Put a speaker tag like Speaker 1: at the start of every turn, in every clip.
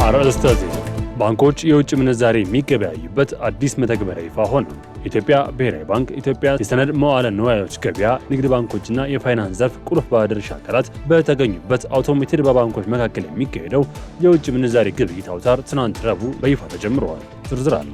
Speaker 1: አርዕስተ ዜና። ባንኮች የውጭ ምንዛሬ የሚገበያዩበት አዲስ መተግበሪያ ይፋ ሆነ። የኢትዮጵያ ብሔራዊ ባንክ ኢትዮጵያ የሰነድ መዋዕለ ንዋዮች ገበያ፣ ንግድ ባንኮችና የፋይናንስ ዘርፍ ቁልፍ ባለድርሻ አካላት በተገኙበት አውቶሜትድ በባንኮች መካከል የሚካሄደው የውጭ ምንዛሬ ግብይት አውታር ትናንት ረቡዕ በይፋ ተጀምሯል። ዝርዝር አለ።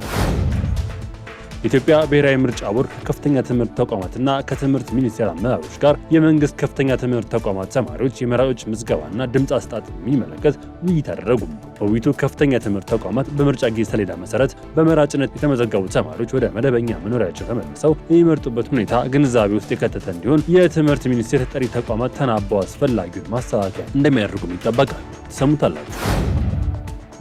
Speaker 1: የኢትዮጵያ ብሔራዊ ምርጫ ቦርድ ከከፍተኛ ትምህርት ተቋማትና ከትምህርት ሚኒስቴር አመራሮች ጋር የመንግስት ከፍተኛ ትምህርት ተቋማት ተማሪዎች የመራጮች ምዝገባና ድምፅ አሰጣጥ የሚመለከት ውይይት አደረጉ። በውይይቱ ከፍተኛ ትምህርት ተቋማት በምርጫ ጊዜ ሰሌዳ መሰረት በመራጭነት የተመዘገቡ ተማሪዎች ወደ መደበኛ መኖሪያቸው ተመልሰው የሚመርጡበት ሁኔታ ግንዛቤ ውስጥ የከተተ እንዲሆን የትምህርት ሚኒስቴር ተጠሪ ተቋማት ተናበው አስፈላጊውን ማስተካከያ እንደሚያደርጉም ይጠበቃል። ትሰሙታላችሁ።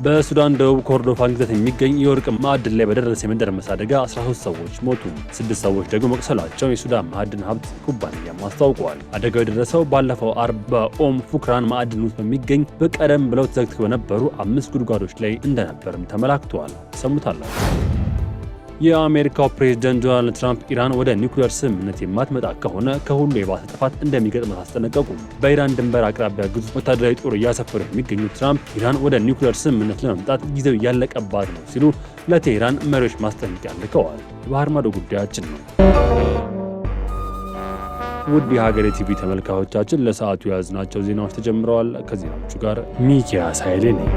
Speaker 1: በሱዳን ደቡብ ኮርዶፋን ግዛት የሚገኝ የወርቅ ማዕድን ላይ በደረሰ የመደርመስ አደጋ 13 ሰዎች ሞቱ፣ 6 ሰዎች ደግሞ መቁሰላቸውን የሱዳን ማዕድን ሀብት ኩባንያ አስታውቀዋል። አደጋው የደረሰው ባለፈው አርብ በኦም ፉክራን ማዕድን ውስጥ በሚገኝ በቀደም ብለው ተዘግተው በነበሩ 5 ጉድጓዶች ላይ እንደነበርም ተመላክተዋል። ሰሙታላችሁ። የአሜሪካው ፕሬዝዳንት ዶናልድ ትራምፕ ኢራን ወደ ኒውክሌር ስምምነት የማትመጣ ከሆነ ከሁሉ የባሰ ጥፋት እንደሚገጥማት አስጠነቀቁ። በኢራን ድንበር አቅራቢያ ግዙፍ ወታደራዊ ጦር እያሰፈሩ የሚገኙት ትራምፕ ኢራን ወደ ኒውክሌር ስምምነት ለመምጣት ጊዜው ያለቀባት ነው ሲሉ ለቴህራን መሪዎች ማስጠንቀቂያ ልከዋል። የባህር ማዶ ጉዳያችን ነው። ውድ የሀገሬ ቲቪ ተመልካቾቻችን ለሰዓቱ የያዝናቸው ዜናዎች ተጀምረዋል። ከዜናዎቹ ጋር ሚኪያስ ኃይሌ ነኝ።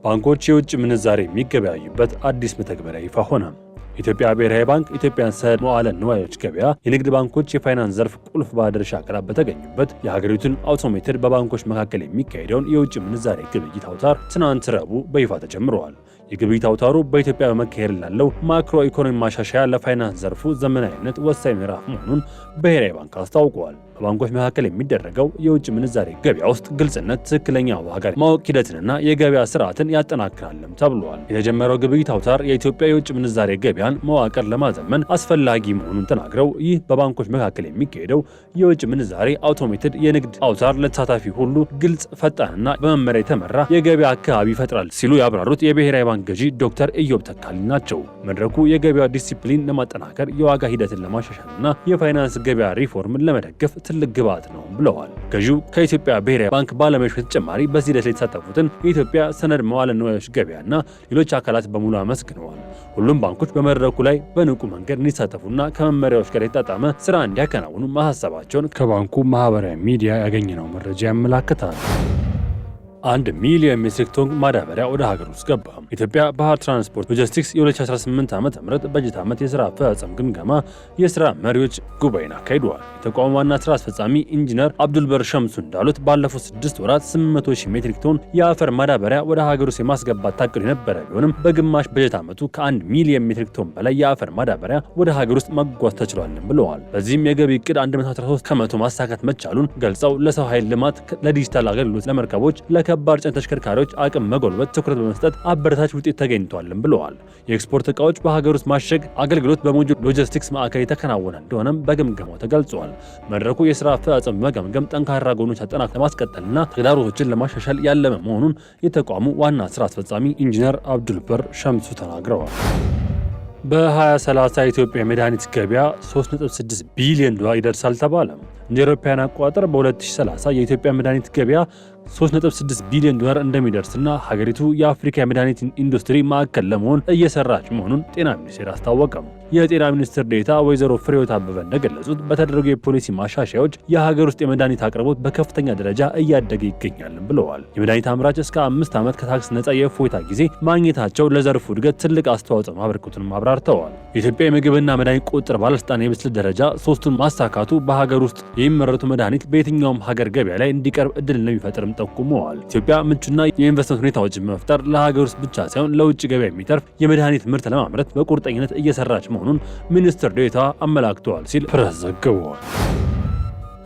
Speaker 1: ባንኮች የውጭ ምንዛሬ የሚገበያዩበት አዲስ መተግበሪያ ይፋ ሆነ። የኢትዮጵያ ብሔራዊ ባንክ ኢትዮጵያን ሰነድ መዋዕለ ንዋዮች ገበያ፣ የንግድ ባንኮች የፋይናንስ ዘርፍ ቁልፍ ባለድርሻ አካላት በተገኙበት የሀገሪቱን አውቶሜትድ በባንኮች መካከል የሚካሄደውን የውጭ ምንዛሬ ግብይት አውታር ትናንት ረቡዕ በይፋ ተጀምረዋል። የግብይት አውታሩ በኢትዮጵያ በመካሄድ ላለው ማክሮ ኢኮኖሚ ማሻሻያ ለፋይናንስ ዘርፉ ዘመናዊነት ወሳኝ ምዕራፍ መሆኑን ብሔራዊ ባንክ አስታውቀዋል። በባንኮች መካከል የሚደረገው የውጭ ምንዛሬ ገበያ ውስጥ ግልጽነት፣ ትክክለኛ ዋጋ ማወቅ ሂደትንና የገበያ ስርዓትን ያጠናክራልም ተብሏል። የተጀመረው ግብይት አውታር የኢትዮጵያ የውጭ ምንዛሬ ገበያን መዋቅር ለማዘመን አስፈላጊ መሆኑን ተናግረው ይህ በባንኮች መካከል የሚካሄደው የውጭ ምንዛሬ አውቶሜትድ የንግድ አውታር ለተሳታፊ ሁሉ ግልጽ፣ ፈጣንና በመመሪያ የተመራ የገበያ አካባቢ ይፈጥራል ሲሉ ያብራሩት የብሔራዊ ባንክ ገዢ ዶክተር ኢዮብ ተካልኝ ናቸው። መድረኩ የገበያ ዲሲፕሊን ለማጠናከር፣ የዋጋ ሂደትን ለማሻሻልና የፋይናንስ ገበያ ሪፎርምን ለመደገፍ ትልቅ ግብዓት ነው ብለዋል። ገዢው ከኢትዮጵያ ብሔራዊ ባንክ ባለሙያዎች በተጨማሪ በዚህ ሂደት ላይ የተሳተፉትን የኢትዮጵያ ሰነድ መዋዕለ ንዋዮች ገበያና ሌሎች አካላት በሙሉ አመስግነዋል። ሁሉም ባንኮች በመድረኩ ላይ በንቁ መንገድ እንዲሳተፉና ከመመሪያዎች ጋር የተጣጣመ ስራ እንዲያከናውኑ ማሳሰባቸውን ከባንኩ ማህበራዊ ሚዲያ ያገኘነው መረጃ ያመላክታል። 1 ሚሊዮን ሜትሪክ ቶን ማዳበሪያ ወደ ሀገር ውስጥ ገባ። ኢትዮጵያ ባህር ትራንስፖርት ሎጂስቲክስ የ2018 ዓ.ም በጀት ዓመት የሥራ አፈጻጸም ግምገማ የሥራ መሪዎች ጉባኤን አካሂደዋል። የተቋሙ ዋና ሥራ አስፈጻሚ ኢንጂነር አብዱልበር ሸምሱ እንዳሉት ባለፉት 6 ወራት 800,000 ሜትሪክ ቶን የአፈር ማዳበሪያ ወደ ሀገር ውስጥ የማስገባት ታቅዶ የነበረ ቢሆንም በግማሽ በጀት ዓመቱ ከ1 ሚሊዮን ሜትሪክ ቶን በላይ የአፈር ማዳበሪያ ወደ ሀገር ውስጥ መጓዝ ተችሏልም ብለዋል። በዚህም የገቢ ዕቅድ 113 ከመቶ ማሳካት መቻሉን ገልጸው ለሰው ኃይል ልማት፣ ለዲጂታል አገልግሎት፣ ለመርከቦች፣ ከባድ ጭነት ተሽከርካሪዎች አቅም መጎልበት ትኩረት በመስጠት አበረታች ውጤት ተገኝቷልም ብለዋል። የኤክስፖርት ዕቃዎች በሀገር ውስጥ ማሸግ አገልግሎት በሞጆ ሎጂስቲክስ ማዕከል የተከናወነ እንደሆነም በግምገማው ተገልጿል። መድረኩ የሥራ አፈጻጸም በመገምገም ጠንካራ ጎኖች አጠናክሮ ለማስቀጠልና ተግዳሮቶችን ለማሻሻል ያለመ መሆኑን የተቋሙ ዋና ሥራ አስፈጻሚ ኢንጂነር አብዱልበር ሸምሱ ተናግረዋል። በ2030 የኢትዮጵያ የመድኃኒት ገበያ $3.6 ቢሊዮን ይደርሳል ተባለ። እንደ አውሮፓውያን አቆጣጠር በ2030 የኢትዮጵያ መድኃኒት ገበያ $3.6 ቢሊዮን እንደሚደርስና ሀገሪቱ የአፍሪካ የመድኃኒት ኢንዱስትሪ ማዕከል ለመሆን እየሰራች መሆኑን ጤና ሚኒስቴር አስታወቀም። የጤና ሚኒስትር ዴኤታ ወይዘሮ ፍሬሕይወት አበበ እንደገለጹት በተደረጉ የፖሊሲ ማሻሻያዎች የሀገር ውስጥ የመድኃኒት አቅርቦት በከፍተኛ ደረጃ እያደገ ይገኛልም ብለዋል። የመድኃኒት አምራች እስከ 5 ዓመት ከታክስ ነጻ የእፎይታ ጊዜ ማግኘታቸው ለዘርፉ እድገት ትልቅ አስተዋጽኦ ማበርከቱንም አብራርተዋል። የኢትዮጵያ የምግብና መድኃኒት ቁጥጥር ባለስልጣን የብስለት ደረጃ 3ቱን ማሳካቱ በሀገር ውስጥ የሚመረቱ መድኃኒት በየትኛውም ሀገር ገበያ ላይ እንዲቀርብ እድል እንደሚፈጥርም ጠቁመዋል። ኢትዮጵያ ምቹና የኢንቨስትመንት ሁኔታዎችን በመፍጠር ለሀገር ውስጥ ብቻ ሳይሆን ለውጭ ገበያ የሚተርፍ የመድኃኒት ምርት ለማምረት በቁርጠኝነት እየሰራች መሆኑን ሚኒስትር ዴኤታ አመላክተዋል ሲል ፕሬስ ዘግቧል።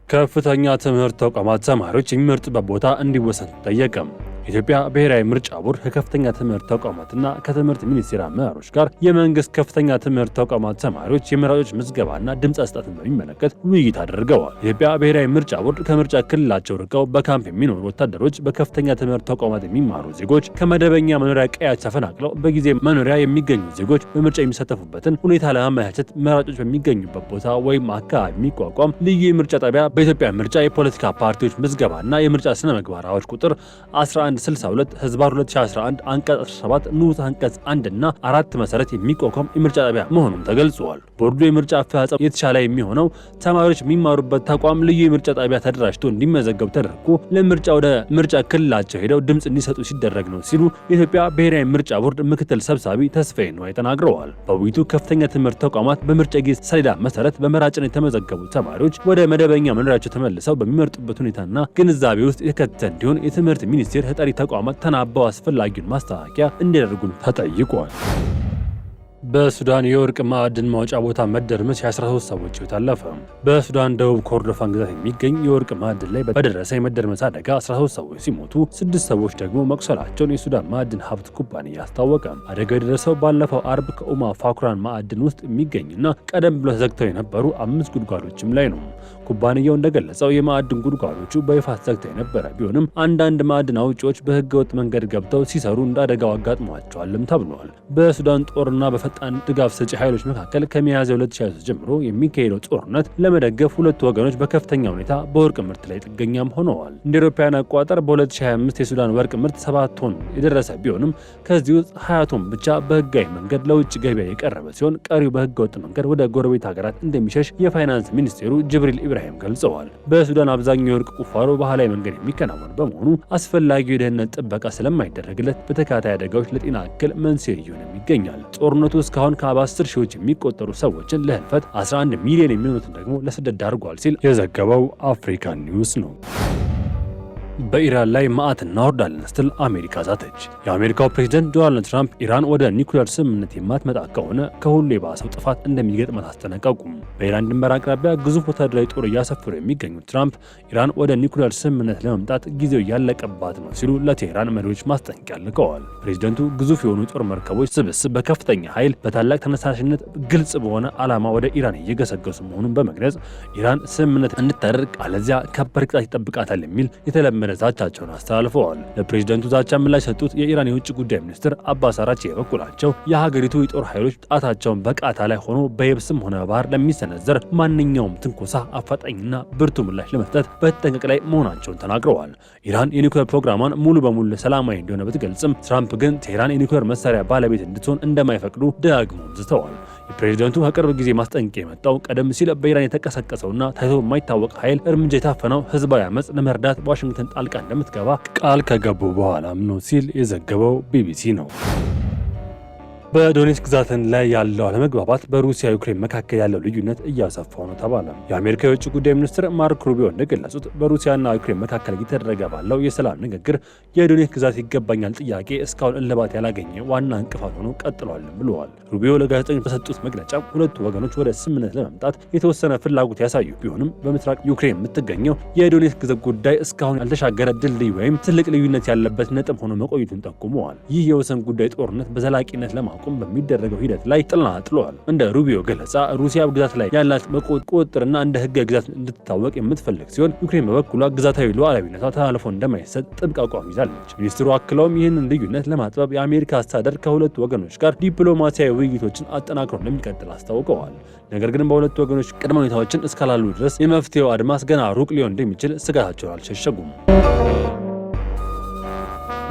Speaker 1: ከፍተኛ ትምህርት ተቋማት ተማሪዎች የሚመርጡበት ቦታ እንዲወሰን ተጠየቀ። የኢትዮጵያ ብሔራዊ ምርጫ ቦርድ ከከፍተኛ ትምህርት ተቋማትና ከትምህርት ሚኒስቴር አመራሮች ጋር የመንግስት ከፍተኛ ትምህርት ተቋማት ተማሪዎች የመራጮች ምዝገባና ድምፅ አሰጣጥን በሚመለከት ውይይት አድርገዋል። የኢትዮጵያ ብሔራዊ ምርጫ ቦርድ ከምርጫ ክልላቸው ርቀው በካምፕ የሚኖሩ ወታደሮች፣ በከፍተኛ ትምህርት ተቋማት የሚማሩ ዜጎች፣ ከመደበኛ መኖሪያ ቀያቸው ተፈናቅለው በጊዜ መኖሪያ የሚገኙ ዜጎች በምርጫ የሚሳተፉበትን ሁኔታ ለማመቻቸት መራጮች በሚገኙበት ቦታ ወይም አካባቢ የሚቋቋም ልዩ የምርጫ ጣቢያ በኢትዮጵያ ምርጫ የፖለቲካ ፓርቲዎች ምዝገባና የምርጫ ስነ ምግባር አዋጅ ቁጥር 1162 ህዝባር 2011 አንቀጽ 17 ንዑስ አንቀጽ 1 እና 4 መሰረት የሚቋቋም የምርጫ ጣቢያ መሆኑን ተገልጿል። ቦርዱ የምርጫ አፈጻጸም የተሻለ የሚሆነው ተማሪዎች የሚማሩበት ተቋም ልዩ የምርጫ ጣቢያ ተደራጅቶ እንዲመዘገቡ ተደርጎ ለምርጫ ወደ ምርጫ ክልላቸው ሄደው ድምፅ እንዲሰጡ ሲደረግ ነው ሲሉ የኢትዮጵያ ብሔራዊ ምርጫ ቦርድ ምክትል ሰብሳቢ ተስፋዬ ነዋይ ተናግረዋል። በውይይቱ ከፍተኛ ትምህርት ተቋማት በምርጫ ጊዜ ሰሌዳ መሰረት በመራጭነት የተመዘገቡ ተማሪዎች ወደ መደበኛ መኖሪያቸው ተመልሰው በሚመርጡበት ሁኔታና ግንዛቤ ውስጥ የተከተተ እንዲሆን የትምህርት ሚኒስቴር ተጠሪ ተቋማት ተናበው አስፈላጊውን ማስተካከያ እንዲያደርጉ ተጠይቋል። በሱዳን የወርቅ ማዕድን ማውጫ ቦታ መደርመስ የ13 ሰዎች ሕይወት አለፈ። በሱዳን ደቡብ ኮርዶፋን ግዛት የሚገኝ የወርቅ ማዕድን ላይ በደረሰ የመደርመስ አደጋ 13 ሰዎች ሲሞቱ 6 ሰዎች ደግሞ መቁሰላቸውን የሱዳን ማዕድን ሀብት ኩባንያ አስታወቀ። አደጋው የደረሰው ባለፈው አርብ ከኡማ ፋኩራን ማዕድን ውስጥ የሚገኝና ቀደም ብሎ ተዘግተው የነበሩ 5 ጉድጓዶችም ላይ ነው። ኩባንያው እንደገለጸው የማዕድን ጉድጓዶቹ በይፋ ተዘግተው የነበረ ቢሆንም አንዳንድ ማዕድን አውጪዎች በህገወጥ መንገድ ገብተው ሲሰሩ እንደ አደጋው አጋጥሟቸዋልም ተብሏል። በሱዳን ጦርና በፈጣን ድጋፍ ሰጪ ኃይሎች መካከል ከሚያዝያ 2023 ጀምሮ የሚካሄደው ጦርነት ለመደገፍ ሁለቱ ወገኖች በከፍተኛ ሁኔታ በወርቅ ምርት ላይ ጥገኛም ሆነዋል። እንደ አውሮፓውያን አቆጣጠር በ2025 የሱዳን ወርቅ ምርት 7 ቶን የደረሰ ቢሆንም ከዚህ ውስጥ 20 ቶን ብቻ በህጋዊ መንገድ ለውጭ ገበያ የቀረበ ሲሆን ቀሪው በህገወጥ መንገድ ወደ ጎረቤት ሀገራት እንደሚሸሽ የፋይናንስ ሚኒስቴሩ ጅብሪል ኢብራሂም ገልጸዋል። በሱዳን አብዛኛው የወርቅ ቁፋሮ ባህላዊ መንገድ የሚከናወን በመሆኑ አስፈላጊው የደህንነት ጥበቃ ስለማይደረግለት በተከታታይ አደጋዎች ለጤና እክል መንስኤ እየሆነም ይገኛል። ጦርነቱ እስካሁን ከ10 ሺዎች የሚቆጠሩ ሰዎችን ለህልፈት 11 ሚሊዮን የሚሆኑትን ደግሞ ለስደት ዳርጓል ሲል የዘገበው አፍሪካን ኒውስ ነው። በኢራን ላይ ማዕት እናወርዳለን ስትል አሜሪካ ዛተች። የአሜሪካው ፕሬዝዳንት ዶናልድ ትራምፕ ኢራን ወደ ኒውክሌር ስምምነት የማትመጣ ከሆነ ከሁሉ የባሰው ጥፋት እንደሚገጥማት አስጠነቀቁም። በኢራን ድንበር አቅራቢያ ግዙፍ ወታደራዊ ጦር እያሰፈሩ የሚገኙት ትራምፕ ኢራን ወደ ኒውክሌር ስምምነት ለመምጣት ጊዜው ያለቀባት ነው ሲሉ ለቴህራን መሪዎች ማስጠንቀቂያ ልከዋል። ፕሬዝዳንቱ ግዙፍ የሆኑ ጦር መርከቦች ስብስብ በከፍተኛ ኃይል በታላቅ ተነሳሽነት ግልጽ በሆነ ዓላማ ወደ ኢራን እየገሰገሱ መሆኑን በመግለጽ ኢራን ስምምነት እንድታደርግ አለዚያ ከባድ ቅጣት ይጠብቃታል የሚል የተለመደ ዛቻቸውን አስተላልፈዋል። ለፕሬዝዳንቱ ዛቻ ምላሽ የሰጡት የኢራን የውጭ ጉዳይ ሚኒስትር አባስ አራግቺ በበኩላቸው የሀገሪቱ የጦር ኃይሎች ጣታቸውን በቃታ ላይ ሆኖ በየብስም ሆነ በባህር ለሚሰነዘር ማንኛውም ትንኮሳ አፋጣኝና ብርቱ ምላሽ ለመስጠት በተጠንቀቅ ላይ መሆናቸውን ተናግረዋል። ኢራን የኒውክሌር ፕሮግራሟን ሙሉ በሙሉ ሰላማዊ እንደሆነ ብትገልጽም ትራምፕ ግን ቴህራን የኒውክሌር መሳሪያ ባለቤት እንድትሆን እንደማይፈቅዱ ደጋግመው ዝተዋል። የፕሬዝዳንቱ ከቅርብ ጊዜ ማስጠንቀቂያ የመጣው ቀደም ሲል በኢራን የተቀሰቀሰውና ታይቶ የማይታወቅ ኃይል እርምጃ የታፈነው ህዝባዊ አመጽ ለመርዳት በዋሽንግተን ጣልቃ እንደምትገባ ቃል ከገቡ በኋላም ነው ሲል የዘገበው ቢቢሲ ነው። በዶኔትስክ ግዛት ላይ ያለው አለመግባባት በሩሲያ ዩክሬን መካከል ያለው ልዩነት እያሰፋው ነው ተባለ። የአሜሪካ የውጭ ጉዳይ ሚኒስትር ማርክ ሩቢዮ እንደገለጹት በሩሲያና ዩክሬን መካከል እየተደረገ ባለው የሰላም ንግግር የዶኔትስክ ግዛት ይገባኛል ጥያቄ እስካሁን እልባት ያላገኘ ዋና እንቅፋት ሆኖ ቀጥሏል ብለዋል። ሩቢዮ ለጋዜጠኞች በሰጡት መግለጫ ሁለቱ ወገኖች ወደ ስምምነት ለመምጣት የተወሰነ ፍላጎት ያሳዩ ቢሆንም በምስራቅ ዩክሬን የምትገኘው የዶኔትስክ ግዛት ጉዳይ እስካሁን ያልተሻገረ ድልድይ ወይም ትልቅ ልዩነት ያለበት ነጥብ ሆኖ መቆየቱን ጠቁመዋል። ይህ የወሰን ጉዳይ ጦርነት በዘላቂነት ለማቆም በሚደረገው ሂደት ላይ ጥላ ጥሏል። እንደ ሩቢዮ ገለጻ ሩሲያ ግዛት ላይ ያላት ቁጥጥርና እንደ ህገ ግዛት እንድትታወቅ የምትፈልግ ሲሆን ዩክሬን በበኩሏ ግዛታዊ ሉዓላዊነቷ ተላልፎ እንደማይሰጥ ጥብቅ አቋም ይዛለች። ሚኒስትሩ አክለውም ይህንን ልዩነት ለማጥበብ የአሜሪካ አስተዳደር ከሁለቱ ወገኖች ጋር ዲፕሎማሲያዊ ውይይቶችን አጠናክሮ እንደሚቀጥል አስታውቀዋል። ነገር ግን በሁለቱ ወገኖች ቅድመ ሁኔታዎችን እስካላሉ ድረስ የመፍትሄው አድማስ ገና ሩቅ ሊሆን እንደሚችል ስጋታቸውን አልሸሸጉም።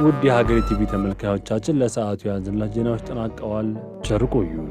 Speaker 1: ውድ የሀገሬ ቲቪ ተመልካዮቻችን ለሰዓቱ ያዘንላችሁ ዜናዎች ተጠናቀዋል። ቸር ቆዩን።